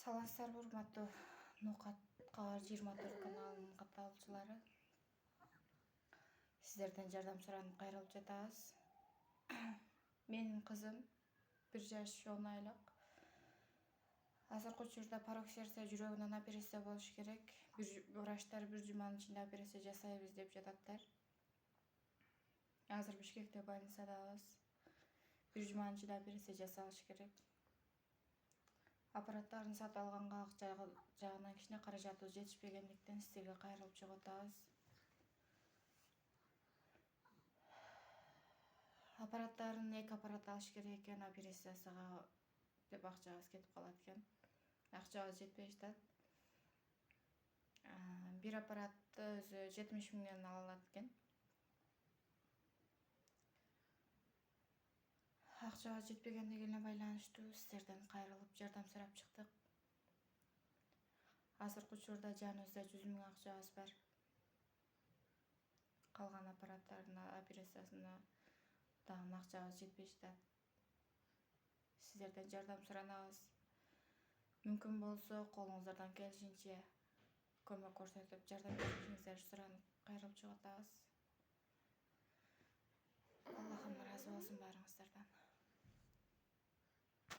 Саламатсыздарбы урматтуу Нукат Кабар 24 каналынын катталуучулары. Сиздерден жардам суранып кайрылып жатабыз. Менин кызым 1 жаш 10 айлык. Азыркы учурда пароксердия жүрөгүнөн операция болуш керек. Врачтар 1 жуманын ичинде операция жасайбыз деп жататтар. Азыр Бишкекте больницадабыз. 1 жуманын ичинде операция жасалыш керек. Аппараттарын сатып алганга акча жагынан кичине каражатыбыз жетишпегендиктен сизге кайрылып чыгып атабыз. Аппараттарын 2 аппарат алыш керек экен, операциясыга деп акчабыз кетип калат экен. Акчабыз жетпей жатат. Бир аппаратты өзү 70 миңден алынат экен. Акчабыз жетпегендигине байланыштуу сиздерден кайрылып жардам сурап чыктык. Азыркы учурда жаныбызда 100 миң акчабыз бар. Калган аппараттардын операциясына дагы акчабыз жетпей жатат. Сиздерден жардам суранабыз. Мүмкүн болсо колуңуздардан келишинче көмөк көрсөтүп жардам беришиңиздерди суранып кайрылып чыгып атабыз. Аллахым ыраазы болсун баарыңыздардан.